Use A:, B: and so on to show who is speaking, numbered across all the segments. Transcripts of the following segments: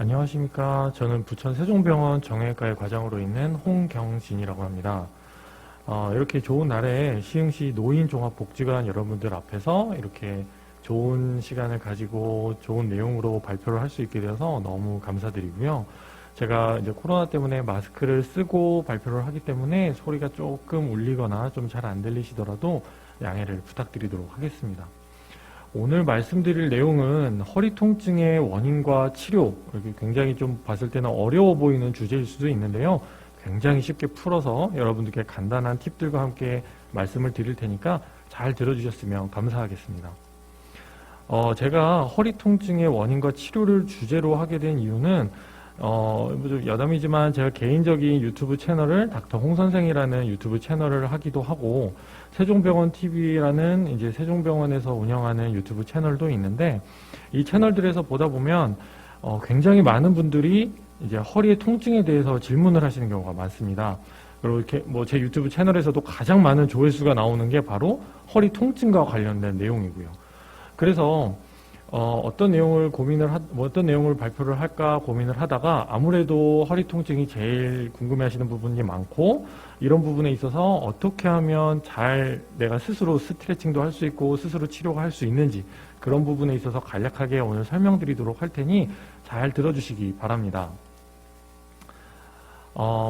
A: 안녕하십니까. 저는 부천 세종병원 정형외과의 과장으로 있는 홍경진이라고 합니다. 이렇게 좋은 날에 시흥시 노인종합복지관 여러분들 앞에서 이렇게 좋은 시간을 가지고 좋은 내용으로 발표를 할 수 있게 되어서 너무 감사드리고요. 제가 이제 코로나 때문에 마스크를 쓰고 발표를 하기 때문에 소리가 조금 울리거나 좀 잘 안 들리시더라도 양해를 부탁드리도록 하겠습니다. 오늘 말씀드릴 내용은 허리 통증의 원인과 치료, 이렇게 굉장히 좀 봤을 때는 어려워 보이는 주제일 수도 있는데요. 굉장히 쉽게 풀어서 여러분들께 간단한 팁들과 함께 말씀을 드릴 테니까 잘 들어주셨으면 감사하겠습니다. 제가 허리 통증의 원인과 치료를 주제로 하게 된 이유는 좀 여담이지만 제가 개인적인 유튜브 채널을 닥터 홍선생이라는 유튜브 채널을 하기도 하고 세종병원 TV라는 이제 세종병원에서 운영하는 유튜브 채널도 있는데 이 채널들에서 보다 보면 굉장히 많은 분들이 이제 허리의 통증에 대해서 질문을 하시는 경우가 많습니다. 그리고 이렇게 제 유튜브 채널에서도 가장 많은 조회수가 나오는 게 바로 허리 통증과 관련된 내용이고요. 그래서 어떤 내용을 어떤 내용을 발표를 할까 고민을 하다가 아무래도 허리 통증이 제일 궁금해하시는 부분이 많고 이런 부분에 있어서 어떻게 하면 잘 내가 스스로 스트레칭도 할 수 있고 스스로 치료가 할 수 있는지 그런 부분에 있어서 간략하게 오늘 설명드리도록 할 테니 잘 들어주시기 바랍니다.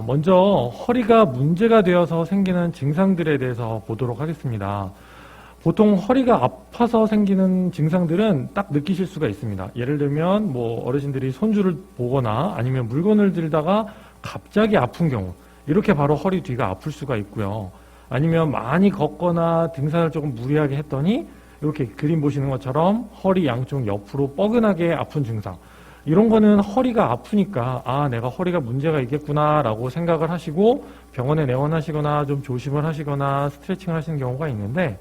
A: 먼저 허리가 문제가 되어서 생기는 증상들에 대해서 보도록 하겠습니다. 보통 허리가 아파서 생기는 증상들은 딱 느끼실 수가 있습니다. 예를 들면 어르신들이 손주를 보거나 아니면 물건을 들다가 갑자기 아픈 경우 이렇게 바로 허리 뒤가 아플 수가 있고요. 아니면 많이 걷거나 등산을 조금 무리하게 했더니 이렇게 그림 보시는 것처럼 허리 양쪽 옆으로 뻐근하게 아픈 증상 이런 거는 허리가 아프니까 내가 허리가 문제가 있겠구나 라고 생각을 하시고 병원에 내원하시거나 좀 조심을 하시거나 스트레칭을 하시는 경우가 있는데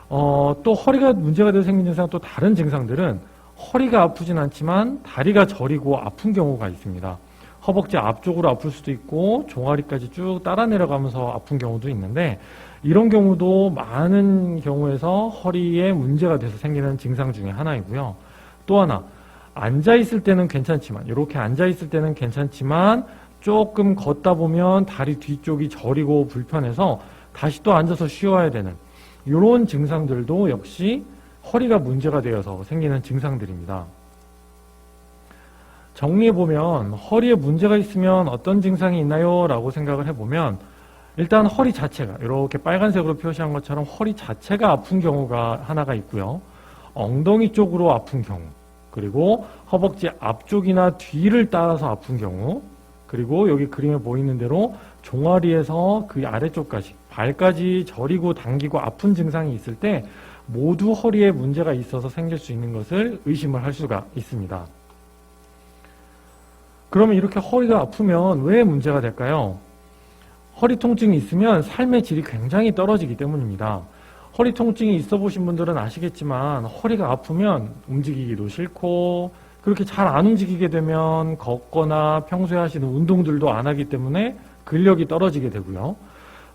A: 또 허리가 문제가 돼서 생긴 증상 또 다른 증상들은 허리가 아프진 않지만 다리가 저리고 아픈 경우가 있습니다. 허벅지 앞쪽으로 아플 수도 있고 종아리까지 쭉 따라 내려가면서 아픈 경우도 있는데 이런 경우도 많은 경우에서 허리에 문제가 돼서 생기는 증상 중에 하나이고요. 또 하나 앉아있을 때는 괜찮지만 이렇게 앉아있을 때는 괜찮지만 조금 걷다 보면 다리 뒤쪽이 저리고 불편해서 다시 또 앉아서 쉬어야 되는 이런 증상들도 역시 허리가 문제가 되어서 생기는 증상들입니다. 정리해보면 허리에 문제가 있으면 어떤 증상이 있나요? 라고 생각을 해보면 일단 허리 자체가 이렇게 빨간색으로 표시한 것처럼 허리 자체가 아픈 경우가 하나가 있고요. 엉덩이 쪽으로 아픈 경우 그리고 허벅지 앞쪽이나 뒤를 따라서 아픈 경우 그리고 여기 그림에 보이는 대로 종아리에서 그 아래쪽까지 발까지 저리고 당기고 아픈 증상이 있을 때 모두 허리에 문제가 있어서 생길 수 있는 것을 의심을 할 수가 있습니다. 그러면 이렇게 허리가 아프면 왜 문제가 될까요? 허리 통증이 있으면 삶의 질이 굉장히 떨어지기 때문입니다. 허리 통증이 있어 보신 분들은 아시겠지만 허리가 아프면 움직이기도 싫고 그렇게 잘 안 움직이게 되면 걷거나 평소에 하시는 운동들도 안 하기 때문에 근력이 떨어지게 되고요.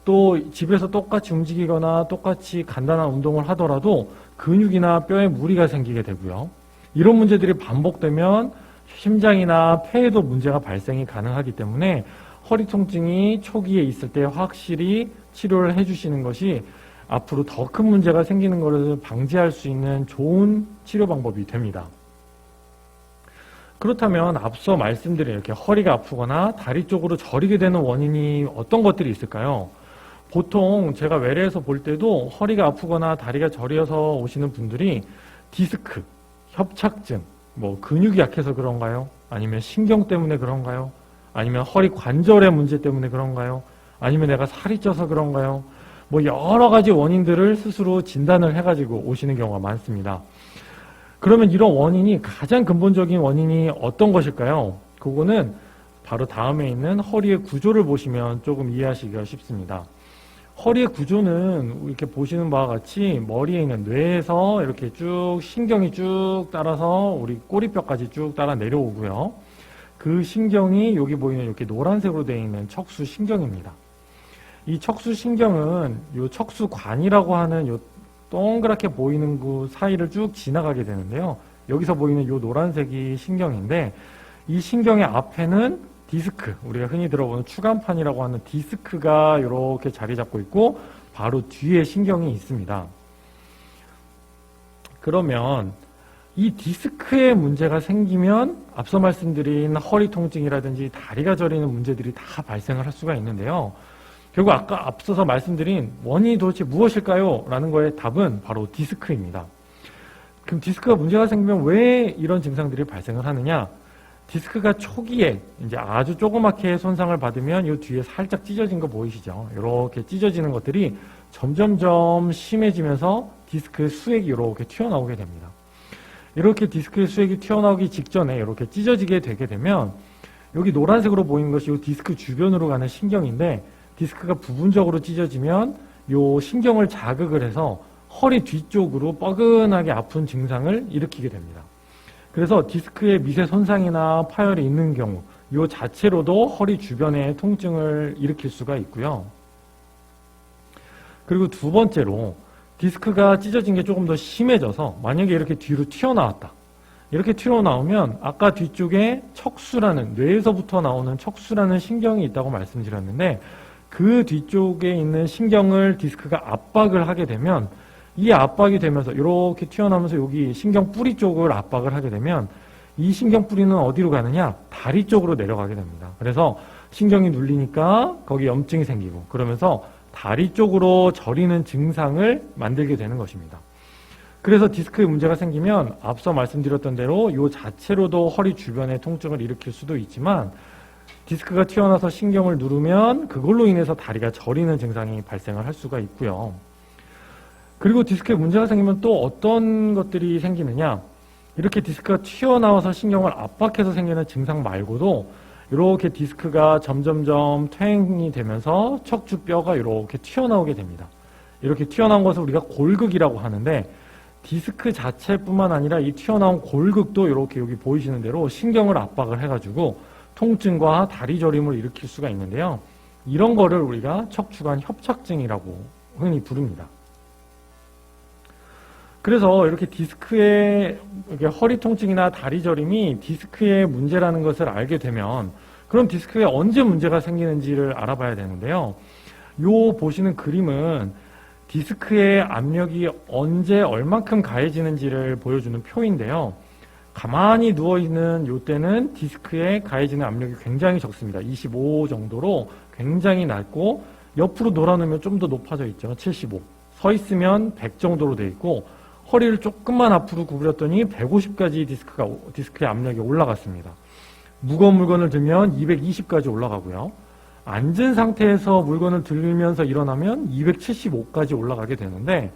A: 또 집에서 똑같이 움직이거나 똑같이 간단한 운동을 하더라도 근육이나 뼈에 무리가 생기게 되고요. 이런 문제들이 반복되면 심장이나 폐에도 문제가 발생이 가능하기 때문에 허리 통증이 초기에 있을 때 확실히 치료를 해주시는 것이 앞으로 더 큰 문제가 생기는 것을 방지할 수 있는 좋은 치료 방법이 됩니다. 그렇다면 앞서 말씀드린 이렇게 허리가 아프거나 다리 쪽으로 저리게 되는 원인이 어떤 것들이 있을까요? 보통 제가 외래에서 볼 때도 허리가 아프거나 다리가 저려서 오시는 분들이 디스크, 협착증, 근육이 약해서 그런가요? 아니면 신경 때문에 그런가요? 아니면 허리 관절의 문제 때문에 그런가요? 아니면 내가 살이 쪄서 그런가요? 여러 가지 원인들을 스스로 진단을 해가지고 오시는 경우가 많습니다. 그러면 이런 원인이 가장 근본적인 원인이 어떤 것일까요? 그거는 바로 다음에 있는 허리의 구조를 보시면 조금 이해하시기가 쉽습니다. 허리의 구조는 이렇게 보시는 바와 같이 머리에 있는 뇌에서 이렇게 쭉 신경이 쭉 따라서 우리 꼬리뼈까지 쭉 따라 내려오고요. 그 신경이 여기 보이는 이렇게 노란색으로 되어 있는 척수신경입니다. 이 척수신경은 이 척수관이라고 하는 요 동그랗게 보이는 그 사이를 쭉 지나가게 되는데요. 여기서 보이는 이 노란색이 신경인데 이 신경의 앞에는 디스크, 우리가 흔히 들어보는 추간판이라고 하는 디스크가 이렇게 자리 잡고 있고 바로 뒤에 신경이 있습니다. 그러면 이 디스크에 문제가 생기면 앞서 말씀드린 허리 통증이라든지 다리가 저리는 문제들이 다 발생을 할 수가 있는데요. 결국 아까 앞서서 말씀드린 원인이 도대체 무엇일까요? 라는 거의 답은 바로 디스크입니다. 그럼 디스크가 문제가 생기면 왜 이런 증상들이 발생을 하느냐? 디스크가 초기에 이제 아주 조그맣게 손상을 받으면 이 뒤에 살짝 찢어진 거 보이시죠? 이렇게 찢어지는 것들이 점점점 심해지면서 디스크의 수액이 이렇게 튀어나오게 됩니다. 이렇게 디스크의 수액이 튀어나오기 직전에 이렇게 찢어지게 되게 되면 여기 노란색으로 보이는 것이 이 디스크 주변으로 가는 신경인데 디스크가 부분적으로 찢어지면 이 신경을 자극을 해서 허리 뒤쪽으로 뻐근하게 아픈 증상을 일으키게 됩니다. 그래서 디스크에 미세 손상이나 파열이 있는 경우 이 자체로도 허리 주변에 통증을 일으킬 수가 있고요. 그리고 두 번째로 디스크가 찢어진 게 조금 더 심해져서 만약에 이렇게 뒤로 튀어나왔다. 이렇게 튀어나오면 아까 뒤쪽에 척수라는 뇌에서부터 나오는 척수라는 신경이 있다고 말씀드렸는데 그 뒤쪽에 있는 신경을 디스크가 압박을 하게 되면 이 압박이 되면서 이렇게 튀어나오면서 여기 신경 뿌리 쪽을 압박을 하게 되면 이 신경 뿌리는 어디로 가느냐? 다리 쪽으로 내려가게 됩니다. 그래서 신경이 눌리니까 거기 염증이 생기고 그러면서 다리 쪽으로 저리는 증상을 만들게 되는 것입니다. 그래서 디스크에 문제가 생기면 앞서 말씀드렸던 대로 이 자체로도 허리 주변에 통증을 일으킬 수도 있지만 디스크가 튀어나와서 신경을 누르면 그걸로 인해서 다리가 저리는 증상이 발생을 할 수가 있고요. 그리고 디스크에 문제가 생기면 또 어떤 것들이 생기느냐? 이렇게 디스크가 튀어나와서 신경을 압박해서 생기는 증상 말고도 이렇게 디스크가 점점점 퇴행이 되면서 척추뼈가 이렇게 튀어나오게 됩니다. 이렇게 튀어나온 것을 우리가 골극이라고 하는데 디스크 자체뿐만 아니라 이 튀어나온 골극도 이렇게 여기 보이시는 대로 신경을 압박을 해가지고 통증과 다리 저림을 일으킬 수가 있는데요. 이런 거를 우리가 척추관 협착증이라고 흔히 부릅니다. 그래서 이렇게 디스크의 허리 통증이나 다리 저림이 디스크의 문제라는 것을 알게 되면 그럼 디스크에 언제 문제가 생기는지를 알아봐야 되는데요. 요 보시는 그림은 디스크의 압력이 언제 얼만큼 가해지는지를 보여주는 표인데요. 가만히 누워있는 요때는 디스크에 가해지는 압력이 굉장히 적습니다. 25 정도로 굉장히 낮고 옆으로 놀아놓으면 좀 더 높아져 있죠. 75. 서 있으면 100 정도로 돼 있고 허리를 조금만 앞으로 구부렸더니 150까지 디스크의 압력이 올라갔습니다. 무거운 물건을 들면 220까지 올라가고요. 앉은 상태에서 물건을 들면서 일어나면 275까지 올라가게 되는데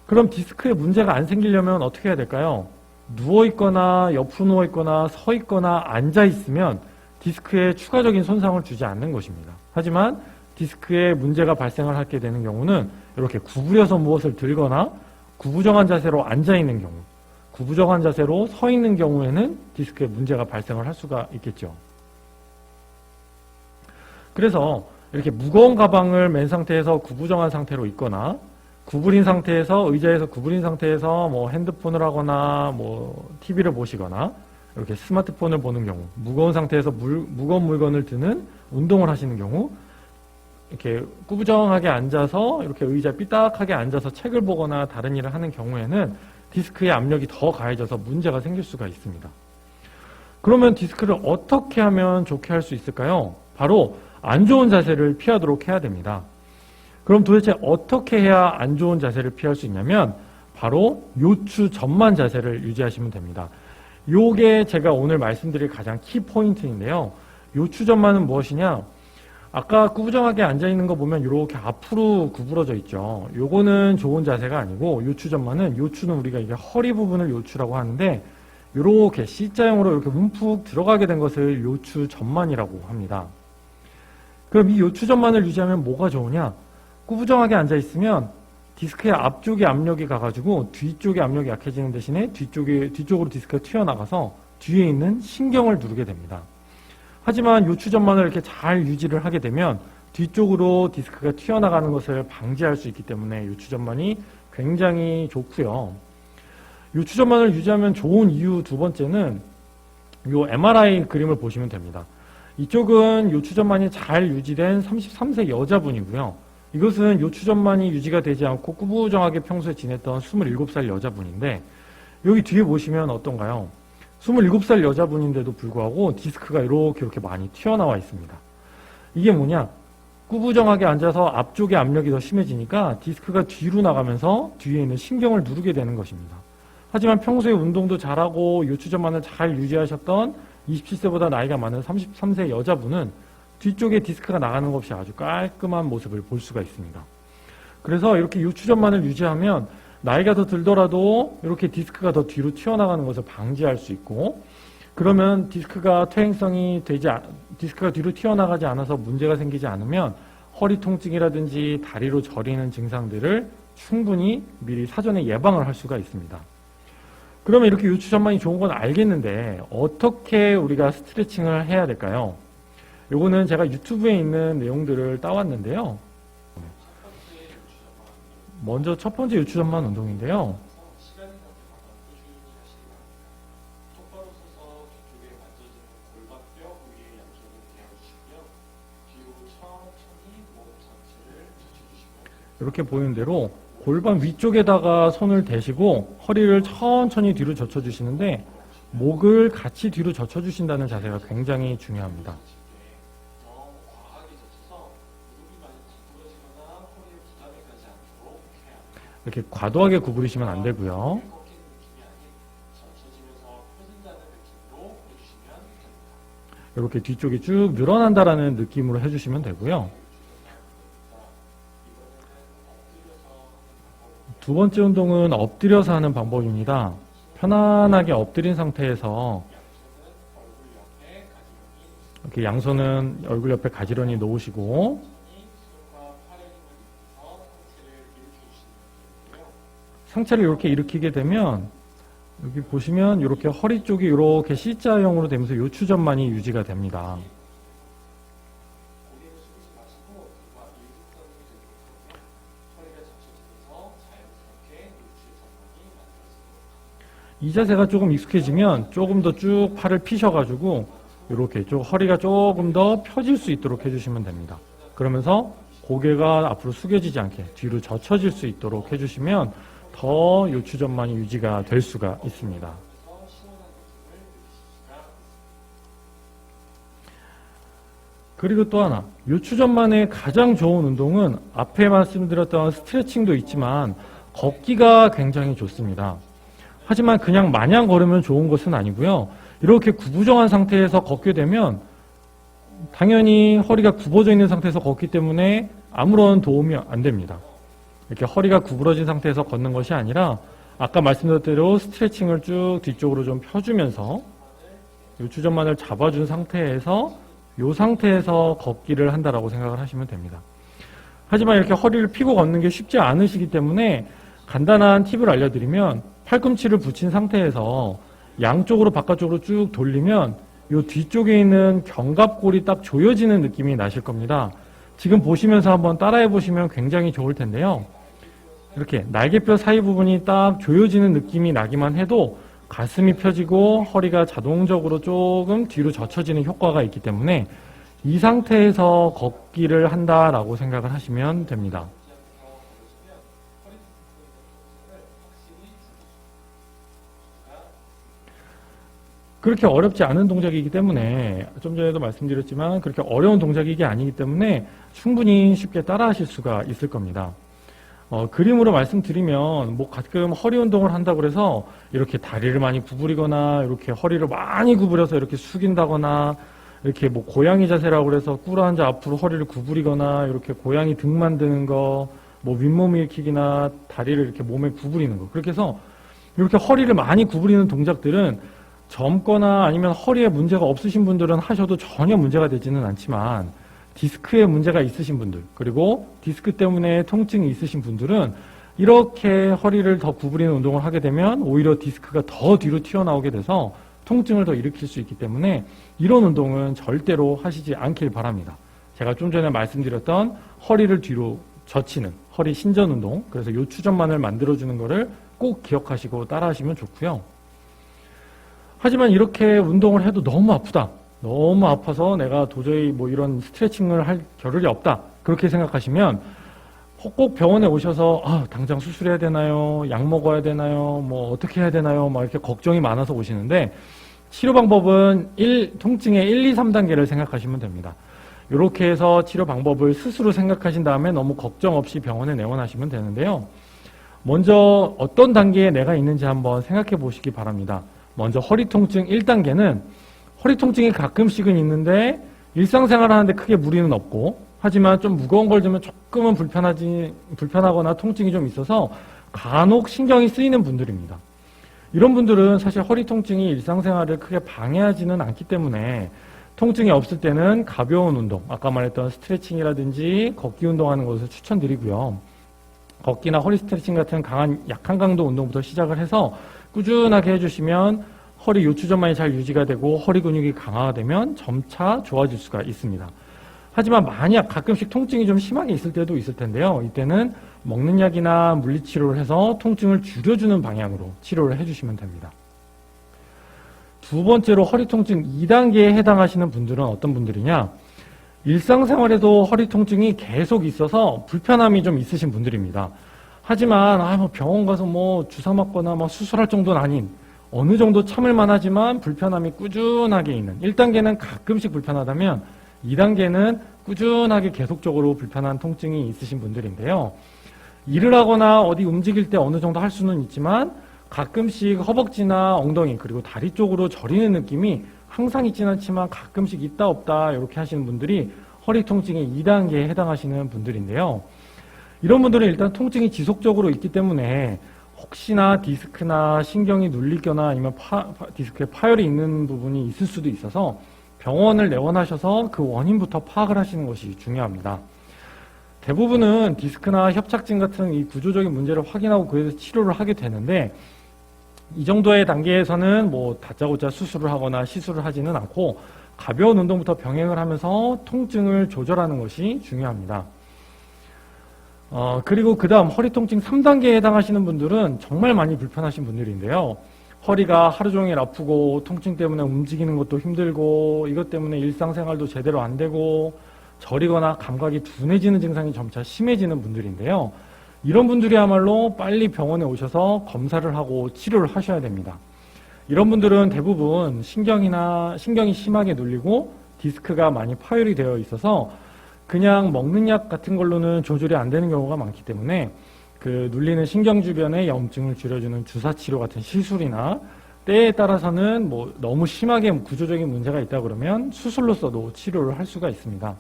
A: 그럼 디스크에 문제가 안 생기려면 어떻게 해야 될까요? 누워있거나 옆으로 누워있거나 서있거나 앉아있으면 디스크에 추가적인 손상을 주지 않는 것입니다. 하지만 디스크에 문제가 발생을 하게 되는 경우는 이렇게 구부려서 무엇을 들거나 구부정한 자세로 앉아있는 경우, 구부정한 자세로 서 있는 경우에는 디스크에 문제가 발생을 할 수가 있겠죠. 그래서 이렇게 무거운 가방을 맨 상태에서 구부정한 상태로 있거나 구부린 상태에서 의자에서 구부린 상태에서 뭐 핸드폰을 하거나 뭐 TV를 보시거나 이렇게 스마트폰을 보는 경우 무거운 상태에서 무거운 물건을 드는 운동을 하시는 경우 이렇게 구부정하게 앉아서 이렇게 의자 삐딱하게 앉아서 책을 보거나 다른 일을 하는 경우에는 디스크의 압력이 더 가해져서 문제가 생길 수가 있습니다. 그러면 디스크를 어떻게 하면 좋게 할 수 있을까요? 바로 안 좋은 자세를 피하도록 해야 됩니다. 그럼 도대체 어떻게 해야 안 좋은 자세를 피할 수 있냐면 바로 요추 전만 자세를 유지하시면 됩니다. 요게 제가 오늘 말씀드릴 가장 키포인트인데요. 요추 전만은 무엇이냐? 아까 구부정하게 앉아있는 거 보면 이렇게 앞으로 구부러져 있죠. 요거는 좋은 자세가 아니고 요추 전만은 요추는 우리가 이게 허리 부분을 요추라고 하는데 이렇게 C자형으로 이렇게 움푹 들어가게 된 것을 요추 전만이라고 합니다. 그럼 이 요추 전만을 유지하면 뭐가 좋으냐? 구부정하게 앉아있으면 디스크의 앞쪽에 압력이 가가지고 뒤쪽에 압력이 약해지는 대신에 뒤쪽으로 디스크가 튀어나가서 뒤에 있는 신경을 누르게 됩니다. 하지만 요추 전만을 이렇게 잘 유지를 하게 되면 뒤쪽으로 디스크가 튀어나가는 것을 방지할 수 있기 때문에 요추 전만이 굉장히 좋고요. 요추 전만을 유지하면 좋은 이유 두 번째는 요 MRI 그림을 보시면 됩니다. 이쪽은 요추전만이 잘 유지된 33세 여자분이고요. 이것은 요추전만이 유지가 되지 않고 꾸부정하게 평소에 지냈던 27살 여자분인데, 여기 뒤에 보시면 어떤가요? 27살 여자분인데도 불구하고 디스크가 이렇게 많이 튀어나와 있습니다. 이게 뭐냐? 꾸부정하게 앉아서 앞쪽에 압력이 더 심해지니까 디스크가 뒤로 나가면서 뒤에 있는 신경을 누르게 되는 것입니다. 하지만 평소에 운동도 잘하고 요추전만을 잘 유지하셨던 27세보다 나이가 많은 33세 여자분은 뒤쪽에 디스크가 나가는 것 없이 아주 깔끔한 모습을 볼 수가 있습니다. 그래서 이렇게 요추전만을 유지하면 나이가 더 들더라도 이렇게 디스크가 더 뒤로 튀어나가는 것을 방지할 수 있고, 그러면 디스크가 뒤로 튀어나가지 않아서 문제가 생기지 않으면 허리 통증이라든지 다리로 저리는 증상들을 충분히 미리 사전에 예방을 할 수가 있습니다. 그러면 이렇게 요추전만이 좋은 건 알겠는데 어떻게 우리가 스트레칭을 해야 될까요? 요거는 제가 유튜브에 있는 내용들을 따왔는데요. 먼저 첫 번째 요추전만 운동인데요. 이렇게 보이는 대로 골반 위쪽에다가 손을 대시고 허리를 천천히 뒤로 젖혀주시는데, 목을 같이 뒤로 젖혀주신다는 자세가 굉장히 중요합니다. 이렇게 과도하게 구부리시면 안 되고요. 이렇게 뒤쪽이 쭉 늘어난다라는 느낌으로 해주시면 되고요. 두 번째 운동은 엎드려서 하는 방법입니다. 편안하게 엎드린 상태에서 이렇게 양손은 얼굴 옆에 가지런히 놓으시고, 상체를 이렇게 일으키게 되면 여기 보시면 이렇게 허리 쪽이 이렇게 C자형으로 되면서 요추전만이 유지가 됩니다. 이 자세가 조금 익숙해지면 조금 더 쭉 팔을 피셔가지고 이렇게 쭉 허리가 조금 더 펴질 수 있도록 해주시면 됩니다. 그러면서 고개가 앞으로 숙여지지 않게 뒤로 젖혀질 수 있도록 해주시면 더 요추전만이 유지가 될 수가 있습니다. 그리고 또 하나, 요추전만의 가장 좋은 운동은 앞에 말씀드렸던 스트레칭도 있지만 걷기가 굉장히 좋습니다. 하지만 그냥 마냥 걸으면 좋은 것은 아니고요. 이렇게 구부정한 상태에서 걷게 되면 당연히 허리가 굽어져 있는 상태에서 걷기 때문에 아무런 도움이 안 됩니다. 이렇게 허리가 구부러진 상태에서 걷는 것이 아니라 아까 말씀드렸던 대로 스트레칭을 쭉 뒤쪽으로 좀 펴주면서 요추전만을 잡아준 상태에서 이 상태에서 걷기를 한다라고 생각을 하시면 됩니다. 하지만 이렇게 허리를 펴고 걷는 게 쉽지 않으시기 때문에 간단한 팁을 알려드리면, 팔꿈치를 붙인 상태에서 양쪽으로 바깥쪽으로 쭉 돌리면 이 뒤쪽에 있는 견갑골이 딱 조여지는 느낌이 나실 겁니다. 지금 보시면서 한번 따라해 보시면 굉장히 좋을 텐데요. 이렇게 날개뼈 사이 부분이 딱 조여지는 느낌이 나기만 해도 가슴이 펴지고 허리가 자동적으로 조금 뒤로 젖혀지는 효과가 있기 때문에 이 상태에서 걷기를 한다라고 생각을 하시면 됩니다. 그렇게 어렵지 않은 동작이기 때문에, 좀 전에도 말씀드렸지만 그렇게 어려운 동작이 아니기 때문에 충분히 쉽게 따라 하실 수가 있을 겁니다. 그림으로 말씀드리면 뭐 가끔 허리 운동을 한다고 해서 이렇게 다리를 많이 구부리거나 이렇게 허리를 많이 구부려서 이렇게 숙인다거나, 이렇게 뭐 고양이 자세라고 그래서 꿇어앉아 앞으로 허리를 구부리거나 이렇게 고양이 등 만드는 거, 뭐 윗몸 일으키기나 다리를 이렇게 몸에 구부리는 거, 그렇게 해서 이렇게 허리를 많이 구부리는 동작들은 젊거나 아니면 허리에 문제가 없으신 분들은 하셔도 전혀 문제가 되지는 않지만, 디스크에 문제가 있으신 분들, 그리고 디스크 때문에 통증이 있으신 분들은 이렇게 허리를 더 구부리는 운동을 하게 되면 오히려 디스크가 더 뒤로 튀어나오게 돼서 통증을 더 일으킬 수 있기 때문에 이런 운동은 절대로 하시지 않길 바랍니다. 제가 좀 전에 말씀드렸던 허리를 뒤로 젖히는 허리 신전 운동, 그래서 요추전만을 만들어주는 거를 꼭 기억하시고 따라 하시면 좋고요. 하지만 이렇게 운동을 해도 너무 아프다. 너무 아파서 내가 도저히 뭐 이런 스트레칭을 할 겨를이 없다. 그렇게 생각하시면 꼭 병원에 오셔서 당장 수술해야 되나요? 약 먹어야 되나요? 뭐 어떻게 해야 되나요? 막 이렇게 걱정이 많아서 오시는데 치료 방법은 통증의 1, 2, 3단계를 생각하시면 됩니다. 이렇게 해서 치료 방법을 스스로 생각하신 다음에 너무 걱정 없이 병원에 내원하시면 되는데요. 먼저 어떤 단계에 내가 있는지 한번 생각해 보시기 바랍니다. 먼저 허리 통증 1단계는 허리 통증이 가끔씩은 있는데 일상생활 하는데 크게 무리는 없고 하지만 좀 무거운 걸 들면 조금은 불편하거나 통증이 좀 있어서 간혹 신경이 쓰이는 분들입니다. 이런 분들은 사실 허리 통증이 일상생활을 크게 방해하지는 않기 때문에 통증이 없을 때는 가벼운 운동, 아까 말했던 스트레칭이라든지 걷기 운동하는 것을 추천드리고요. 걷기나 허리 스트레칭 같은 약한 강도 운동부터 시작을 해서 꾸준하게 해주시면 허리 요추전만이 잘 유지가 되고 허리 근육이 강화가 되면 점차 좋아질 수가 있습니다. 하지만 만약 가끔씩 통증이 좀 심하게 있을 때도 있을 텐데요. 이때는 먹는 약이나 물리치료를 해서 통증을 줄여주는 방향으로 치료를 해주시면 됩니다. 두 번째로 허리 통증 2단계에 해당하시는 분들은 어떤 분들이냐? 일상생활에도 허리 통증이 계속 있어서 불편함이 좀 있으신 분들입니다. 하지만 뭐 병원 가서 뭐 주사 맞거나 뭐 수술할 정도는 아닌 어느 정도 참을만 하지만 불편함이 꾸준하게 있는 1단계는 가끔씩 불편하다면 2단계는 꾸준하게 계속적으로 불편한 통증이 있으신 분들인데요. 일을 하거나 어디 움직일 때 어느 정도 할 수는 있지만 가끔씩 허벅지나 엉덩이 그리고 다리 쪽으로 저리는 느낌이 항상 있지는 않지만 가끔씩 있다 없다 이렇게 하시는 분들이 허리 통증의 2단계에 해당하시는 분들인데요. 이런 분들은 일단 통증이 지속적으로 있기 때문에 혹시나 디스크나 신경이 눌리거나 아니면 디스크에 파열이 있는 부분이 있을 수도 있어서 병원을 내원하셔서 그 원인부터 파악을 하시는 것이 중요합니다. 대부분은 디스크나 협착증 같은 이 구조적인 문제를 확인하고 그에서 치료를 하게 되는데 이 정도의 단계에서는 뭐 다짜고짜 수술을 하거나 시술을 하지는 않고 가벼운 운동부터 병행을 하면서 통증을 조절하는 것이 중요합니다. 그리고 그 다음 허리 통증 3단계에 해당하시는 분들은 정말 많이 불편하신 분들인데요. 허리가 하루 종일 아프고 통증 때문에 움직이는 것도 힘들고 이것 때문에 일상생활도 제대로 안 되고 저리거나 감각이 둔해지는 증상이 점차 심해지는 분들인데요. 이런 분들이야말로 빨리 병원에 오셔서 검사를 하고 치료를 하셔야 됩니다. 이런 분들은 대부분 신경이 심하게 눌리고 디스크가 많이 파열이 되어 있어서 그냥 먹는 약 같은 걸로는 조절이 안 되는 경우가 많기 때문에 그 눌리는 신경 주변의 염증을 줄여주는 주사 치료 같은 시술이나 때에 따라서는 뭐 너무 심하게 구조적인 문제가 있다 그러면 수술로서도 치료를 할 수가 있습니다.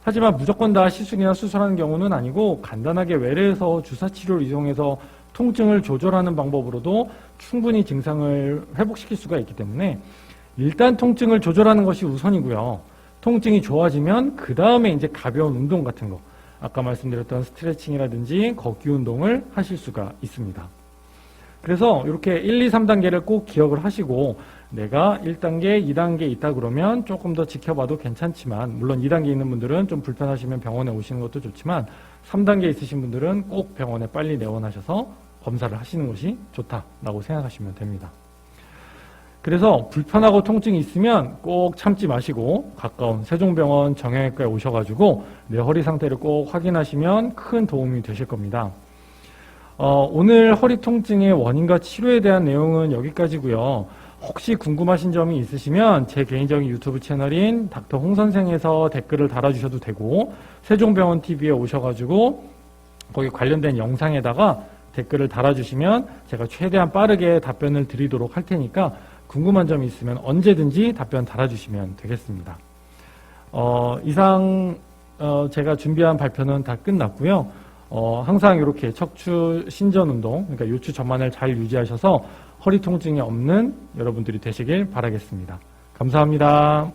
A: 하지만 무조건 다 시술이나 수술하는 경우는 아니고 간단하게 외래에서 주사 치료를 이용해서 통증을 조절하는 방법으로도 충분히 증상을 회복시킬 수가 있기 때문에 일단 통증을 조절하는 것이 우선이고요. 통증이 좋아지면 그 다음에 이제 가벼운 운동 같은 거 아까 말씀드렸던 스트레칭이라든지 걷기 운동을 하실 수가 있습니다. 그래서 이렇게 1, 2, 3단계를 꼭 기억을 하시고 내가 1단계, 2단계 있다 그러면 조금 더 지켜봐도 괜찮지만 물론 2단계 있는 분들은 좀 불편하시면 병원에 오시는 것도 좋지만 3단계 있으신 분들은 꼭 병원에 빨리 내원하셔서 검사를 하시는 것이 좋다라고 생각하시면 됩니다. 그래서 불편하고 통증이 있으면 꼭 참지 마시고 가까운 세종병원 정형외과에 오셔가지고 내 허리 상태를 꼭 확인하시면 큰 도움이 되실 겁니다. 오늘 허리 통증의 원인과 치료에 대한 내용은 여기까지고요. 혹시 궁금하신 점이 있으시면 제 개인적인 유튜브 채널인 닥터 홍선생에서 댓글을 달아주셔도 되고 세종병원 TV에 오셔가지고 거기 관련된 영상에다가 댓글을 달아주시면 제가 최대한 빠르게 답변을 드리도록 할 테니까 궁금한 점이 있으면 언제든지 답변 달아주시면 되겠습니다. 이상 제가 준비한 발표는 다 끝났고요. 항상 이렇게 척추 신전 운동, 그러니까 요추 전만을 잘 유지하셔서 허리 통증이 없는 여러분들이 되시길 바라겠습니다. 감사합니다.